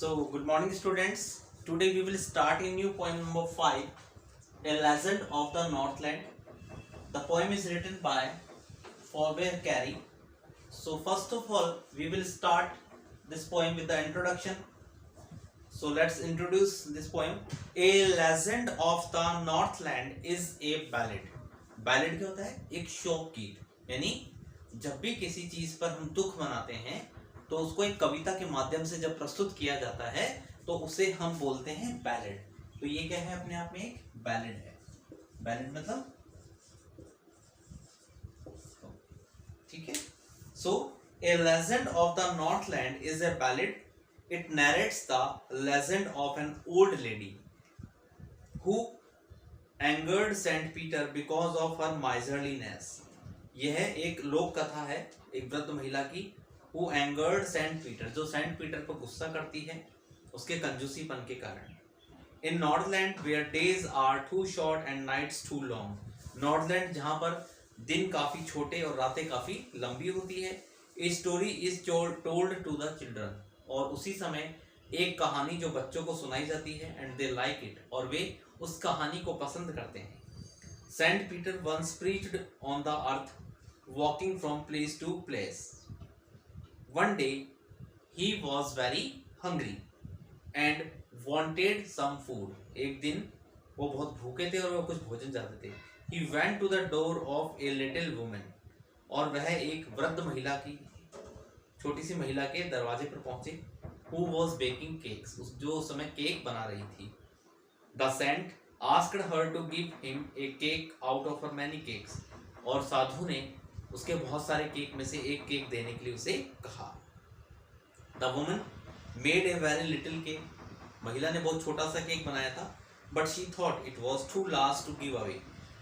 So, good morning, students. Today we will start a new poem number 5, A Legend of the Northland. The poem is written by Forbear Carey. So, first of all, we will start this poem with the introduction. So, let's introduce this poem. A Legend of the Northland is a ballad. Ballad क्या होता है? एक शोक गीत, यानी जब भी किसी चीज पर हम दुख मनाते हैं तो उसको एक कविता के माध्यम से जब प्रस्तुत किया जाता है तो उसे हम बोलते हैं बैलेड। तो ये क्या है? अपने आप में एक बैलेड है। बैलेड मतलब ठीक है। So a legend of the Northland is a ballad. It narrates the legend of an old lady who angered Saint Peter because of her miserliness. यह एक लोक कथा है एक वृद्ध महिला की, who angered सेंट पीटर, जो सेंट पीटर पर गुस्सा करती है उसके कंजूसीपन के कारण. In Northland where days are too short and nights too long. Northland जहाँ पर दिन काफी छोटे और रातें काफी लंबी होती है. A story is told to the children. और उसी समय एक कहानी जो बच्चों को सुनाई जाती है and they like it, और वे उस कहानी को पसंद करते हैं. Saint Peter once preached on the earth, walking from place to place. One day he was very hungry and wanted some food. एक दिन वो बहुत भूखे थे और वो कुछ भोजन चाहते थे. He went to the door of a little woman. और वह एक वृद्ध महिला की, छोटी सी महिला के दरवाजे पर पहुंचे. Who was baking cakes. जो उस समय केक बना रही थी. The saint asked her to give him a cake out of her many cakes. और साधु ने उसके बहुत सारे केक में से एक केक देने के लिए उसे कहा. The woman made a very little cake. महिला ने बहुत छोटा सा केक बनाया था. But she thought it was too large to give away.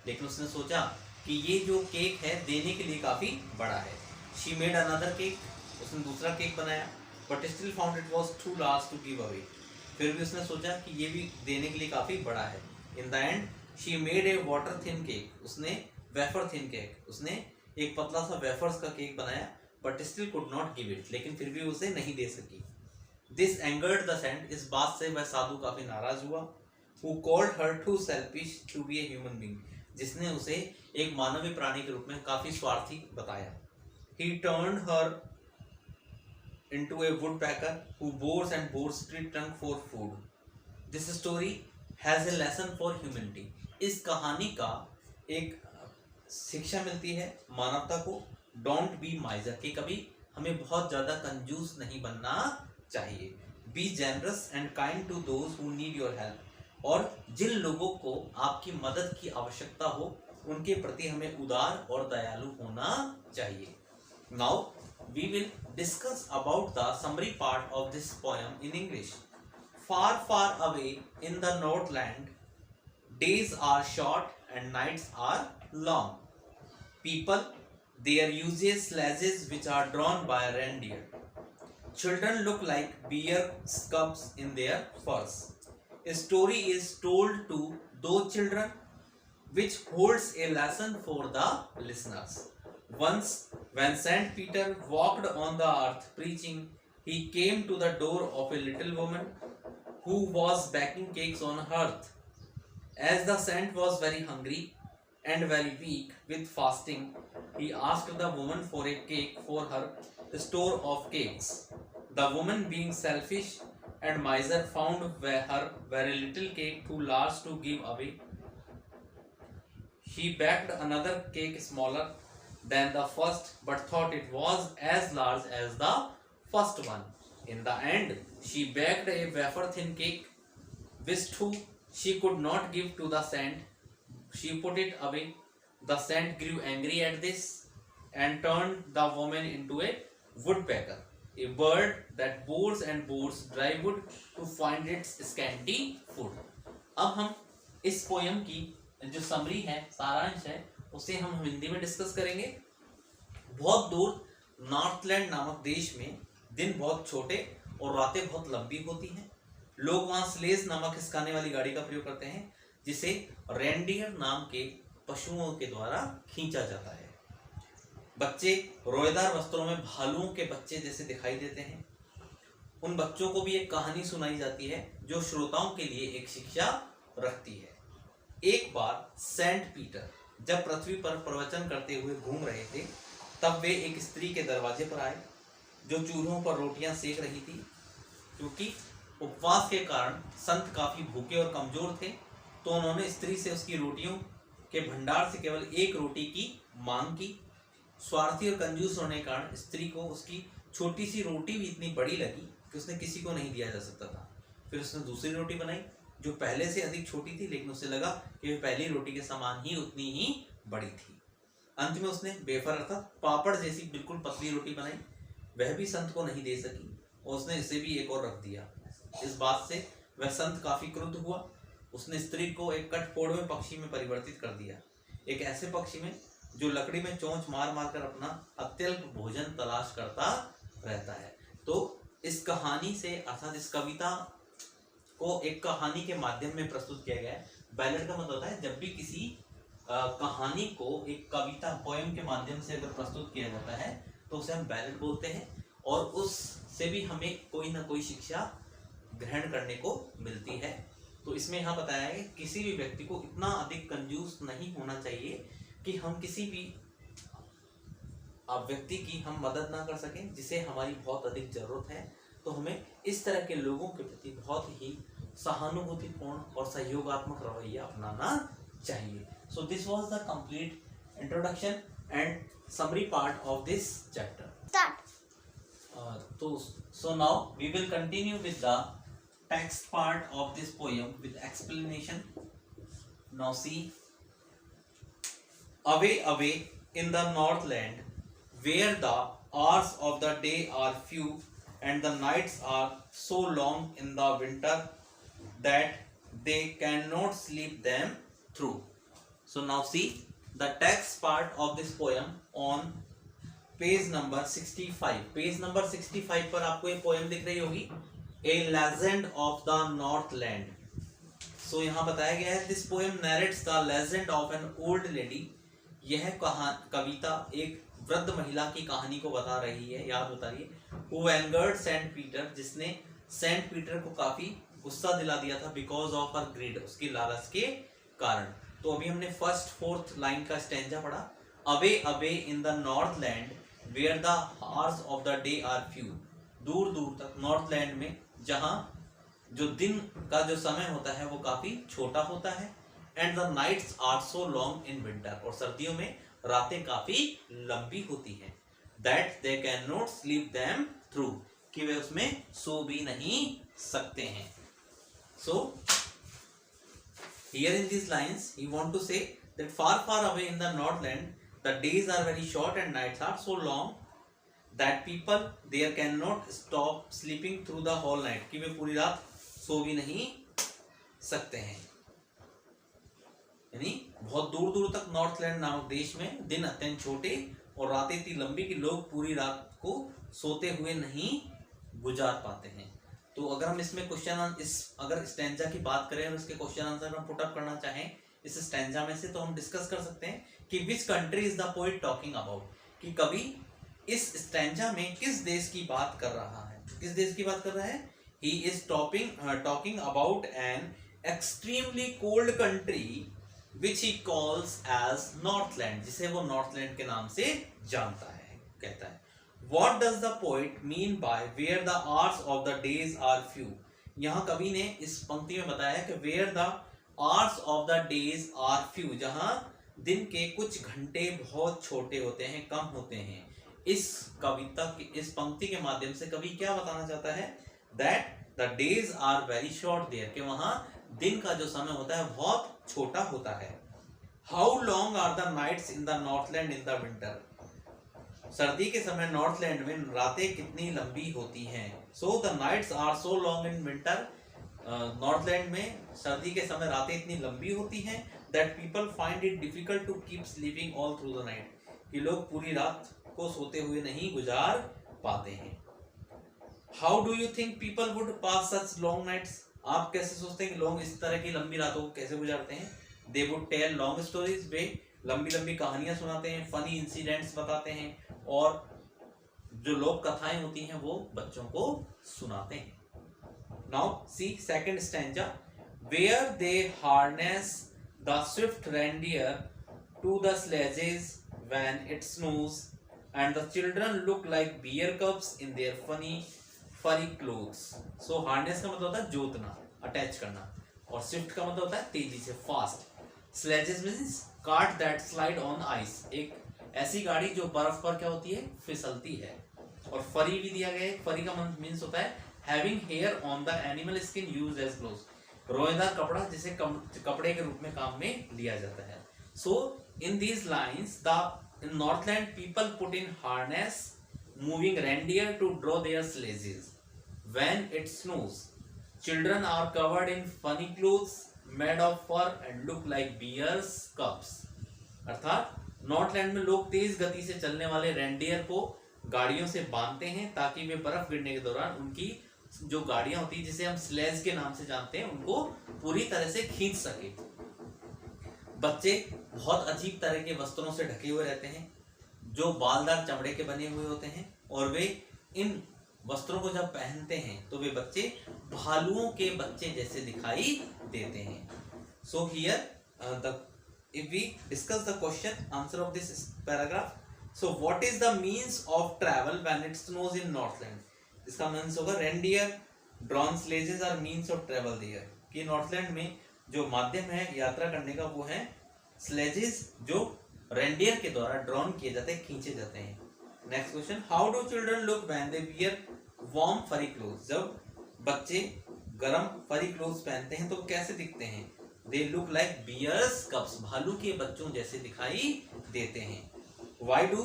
लेकिन उसने सोचा कि ये जो केक है देने के लिए काफी बड़ा है. She made another cake. उसने दूसरा केक बनाया. But still found it was too large to give away. फिर भी उसने सोचा कि ये भी देने के लिए काफी बड़ा है. In the end, she made a water thin cake. उसने wafer thin cake. उसने एक पतला सा वेफर्स का केक बनाया. But still could not give it. लेकिन फिर भी उसे नहीं दे सकी. This angered the saint. इस बात से वह साधु काफी नाराज हुआ. Who called her too selfish to be a human being. जिसने उसे एक मानवीय प्राणी के रूप में काफी स्वार्थी बताया. He turned her into a woodpecker who bores and bores tree trunk for food. This story has a lesson for humanity. इस कहानी का एक शिक्षा मिलती है मानवता को. डोंट बी माइजर, कि कभी हमें बहुत ज्यादा कंजूस नहीं बनना चाहिए. Be generous and kind to those who need your help. और जिन लोगों को आपकी मदद की आवश्यकता हो उनके प्रति हमें उदार और दयालु होना चाहिए. Now we will discuss about the summary part of this poem in English. Far, far away in the Northland, days are short and nights are long. People, there uses sledges which are drawn by reindeer. Children look like bear cubs in their furs. A story is told to those children which holds a lesson for the listeners. Once, when Saint Peter walked on the earth preaching, he came to the door of a little woman who was baking cakes on earth. As the saint was very hungry and very weak with fasting, he asked the woman for a cake for her store of cakes. The woman, being selfish and miser, found her very little cake too large to give away. She baked another cake smaller than the first, but thought it was as large as the first one. In the end, she baked a wafer thin cake, which too she could not give to the saint. She put it away. The saint grew angry at this and turned the woman into a woodpecker, a bird that bores and bores dry wood to find its scanty food. अब हम इस poem की जो summary है, सारांश है, उसे हम हिंदी में डिस्कस करेंगे. बहुत दूर नॉर्थलैंड नामक देश में दिन बहुत छोटे और रातें बहुत लंबी होती हैं. लोग वहाँ स्लेज नामक खिसकाने वाली गाड़ी का प्रयोग करते हैं जिसे रेंडियर नाम के पशुओं के द्वारा खींचा जाता है. बच्चे रोएदार वस्त्रों में भालुओं के बच्चे जैसे दिखाई देते हैं. उन बच्चों को भी एक कहानी सुनाई जाती है जो श्रोताओं के लिए एक शिक्षा रखती है। एक बार सेंट पीटर जब पृथ्वी पर प्रवचन करते हुए घूम रहे थे, तब वे एक स्त्री के दरवाजे पर आए जो चूल्हों पर रोटियां सेक रही थी। क्योंकि उपवास के कारण संत काफी भूखे और कमजोर थे, तो उन्होंने स्त्री से उसकी रोटियों के भंडार से केवल एक रोटी की मांग की। स्वार्थी और कंजूस होने के कारण स्त्री को उसकी छोटी सी रोटी भी इतनी बड़ी लगी कि उसने किसी को नहीं दिया जा सकता था। फिर उसने दूसरी रोटी बनाई जो पहले से अधिक छोटी थी, लेकिन उसे लगा कि पहली रोटी के समान ही उतनी ही बड़ी थी। अंत में उसने वेफर अर्थात पापड़ जैसी बिल्कुल पतली रोटी बनाई, वह भी संत को नहीं दे सकी और उसने इसे भी एक और रख दिया। इस बात से वह संत काफी क्रुद्ध हुआ। उसने स्त्री को एक कठफोड़वे पक्षी में परिवर्तित कर दिया, एक ऐसे पक्षी में जो लकड़ी में चोंच मार मार कर अपना अत्यल्प भोजन तलाश करता रहता है। तो इस कहानी से अर्थात इस कविता को एक कहानी के माध्यम में प्रस्तुत किया गया है। बैलेड का मतलब होता है जब भी किसी कहानी को एक कविता पोएम के माध्यम से अगर प्रस्तुत किया जाता है तो उसे हम बैलेड बोलते हैं, और उससे भी हमें कोई ना कोई शिक्षा ग्रहण करने को मिलती है। तो इसमें यहाँ बताया है कि किसी भी व्यक्ति को इतना अधिक कंजूस नहीं होना चाहिए कि हम किसी भी व्यक्ति की हम मदद ना कर सकें जिसे हमारी बहुत अधिक जरूरत है। तो हमें इस तरह के लोगों के प्रति बहुत ही सहानुभूतिपूर्ण और सहयोगात्मक रवैया अपनाना चाहिए। So this was the complete introduction and summary part of this chapter. So now we will continue with the text part of this poem with explanation. Now see, away, away in the northland, where the hours of the day are few and the nights are so long in the winter that they cannot sleep them through. So now see the text part of this poem on page number 65। Page number 65 पर आपको ये poem दिख रही होगी, a legend of the north land. So यहाँ बताया गया है this poem narrates the legend of an old lady. यह कविता एक वृद्ध महिला की कहानी को बता रही है, याद बता रही है। हु एंगर्ड सेंट पीटर, जिसने सेंट पीटर को काफी गुस्सा दिला दिया था बिकॉज ऑफ हर ग्रीड, उसकी लालच के कारण। तो अभी हमने फर्स्ट फोर्थ लाइन का स्टैंजा पढ़ा। Away away in the north land where the hours of the day are few, दूर दूर तक नॉर्थ लैंड में जहाँ जो दिन का जो समय होता है वो काफी छोटा होता है। And the nights are so long in winter, और सर्दियों में रातें काफी लंबी होती हैं। That they can not sleep them through, कि वे उसमें सो भी नहीं सकते हैं। So here in this lines he want to say that far far away in the north land the days are very short and nights are so long that people there cannot stop sleeping through the whole night, कि वे पूरी रात सो भी नहीं सकते हैं। यानी बहुत दूर दूर तक नॉर्थलैंड नामक देश में दिन अत्यंत छोटे और रातें इतनी लंबी कि लोग पूरी रात को सोते हुए नहीं गुजार पाते हैं। तो अगर हम इसमें अगर स्टैंजा की बात करें और इसके क्वेश्चन आंसर हम पुट अप करना चाहें इस स्टैंजा में से, तो हम डिस्कस कर सकते हैं कि which country is the poet talking about, कि कवि इस स्टैंजा में किस देश की बात कर रहा है। किस देश की बात कर रहा है? He is talking about an extremely cold country which he calls as northland, जिसे वो नॉर्थलैंड के नाम से जानता है, कहता है। What does the poet mean by where the hours of the days are few? यहाँ कवि ने इस पंक्ति में बताया कि where the hours of the days are few, जहाँ दिन के कुछ घंटे बहुत छोटे होते हैं, कम होते हैं। इस कविता की इस पंक्ति के माध्यम से कवि क्या बताना चाहता है? That the days are very short there, कि वहाँ दिन का जो समय होता है बहुत छोटा होता है। How long are the nights in the Northland in the winter? सर्दी के समय नॉर्थलैंड में रातें कितनी लंबी होती हैं। So the nights are so long in winter, northland में सर्दी के समय रातें इतनी लंबी होती हैं that people find it difficult to keep sleeping all through the night, कि लोग पूरी रात को सोते हुए नहीं गुजार पाते हैं। How do you think people would pass such long nights? आप कैसे सोचते हैं कि लोग इस तरह की लंबी रातों को कैसे गुजारते हैं? They would tell long stories, वे लंबी लंबी कहानियां सुनाते हैं, फनी इंसिडेंट्स बताते हैं और जो लोक कथाएं होती हैं वो बच्चों को सुनाते हैं। Now see second stanza, where they harness the swift reindeer to the sledges when it snows and the children look like bear cubs in their funny furry clothes. So harness का मतलब होता है जोतना, अटैच करना, और Swift का मतलब होता है तेजी से, fast. Sledges means cart that slide on ice, एक ऐसी गाड़ी जो बर्फ पर क्या होती है, फिसलती है। और फरी भी दिया गया है, फरी का मींस होता है having hair on the animal skin used as clothes, रोएदार कपड़ा जिसे कपड़े के रूप में काम में लिया जाता है। So in these lines the in Northland people put in harness moving reindeer to draw their sledges when it snows. Children are covered in funny clothes made of fur and look like bears cubs. अर्थात Northland में लोग तेज गति से चलने वाले reindeer को गाड़ियों से बांधते हैं ताकि वे बर्फ गिरने के दौरान उनकी जो गाड़ियां होती है जिसे हम स्लेज के नाम से जानते हैं उनको पूरी तरह से खींच सके। बच्चे बहुत अजीब तरह के वस्त्रों से ढके हुए रहते हैं जो बालदार चमड़े के बने हुए होते हैं, और वे इन वस्त्रों को जब पहनते हैं तो वे बच्चे भालुओं के बच्चे जैसे दिखाई देते हैं। So here if we discuss the question answer of this paragraph, so what is the means of travel when it snows in Northland? इसका मीन्स होगा reindeer drawn sledges are means of travel there, कि Northland में जो माध्यम है यात्रा करने का वो है स्लेजेस जो रेंडियर के द्वारा ड्रॉन किए जाते हैं, खींचे जाते हैं। Next question, how do children look when they wear warm फरी क्लोथ्स? जब बच्चे गर्म फरी क्लोथ्स पहनते हैं तो कैसे दिखते हैं? They look like bears cubs, भालू के बच्चों जैसे दिखाई देते हैं। Why do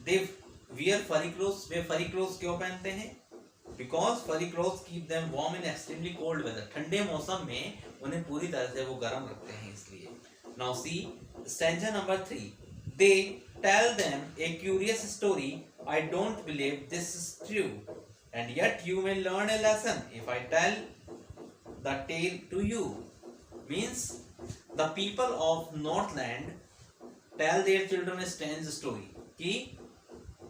they wear furry clothes? वे फरी क्लोथ्स क्यों पहनते हैं? Because furry clothes keep them warm in extremely cold weather, ठंडे मौसम में उन्हें पूरी तरह से वो गर्म रखते हैं इसलिए। Now see stanza number 3, they tell them a curious story, I don't believe this is true, and yet you may learn a lesson if I tell the tale to you. Means the people of Northland tell their children a strange story, कि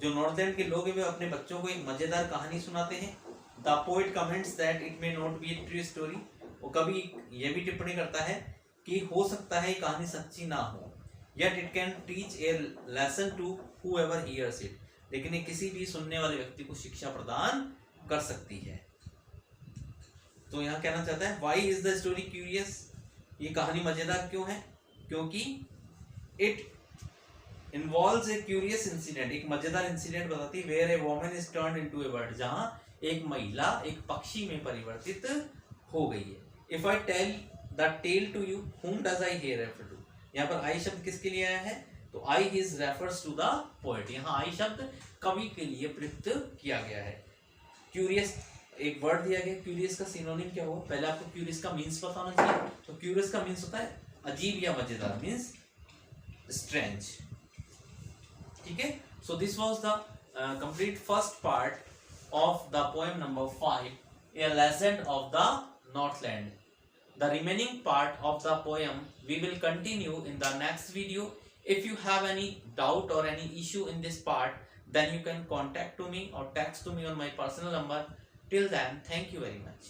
जो Northland के लोग हैं वे अपने बच्चों को एक मजेदार कहानी सुनाते हैं। The poet comments that it may not be a true story, वो कभी ये भी टिप्पणी करता है कि हो सकता है कहानी सच्ची ना हो, yet it can teach a lesson to whoever hears it, लेकिन ये किसी भी सुनने वाले व्यक्ति को शिक्षा प्रदान कर सकती है। तो यहाँ कहना चाहता है why is the story curious, ये कहानी मजेदार क्यों है? क्योंकि it involves a curious incident, एक मजेदार इंसिडेंट बताती है where a woman is turned into a bird, जहाँ एक महिला एक पक्षी में परिवर्तित हो गई है। If I tell the tale to you, whom does I here refer to? यहाँ पर I शब्द किसके लिए आया है? तो I is refers to the poet, यहाँ I शब्द कवि के लिए प्रयुक्त किया गया है। Curious एक वर्ड दिया गया, क्यूरियस का सिनोनिम क्या होगा? पहले आपको क्यूरियस का मीन्स पता होना चाहिए। तो क्यूरियस का मीन्स होता है अजीब या मजेदार, मीन्स स्ट्रेंज। ठीक है, so this was the complete first part of the poem number 5, A legend of the Northland. The remaining part of the poem we will continue in the next video. If you have any doubt or any issue in this part, then you can contact to me or text to me on my personal number. Till then, thank you very much.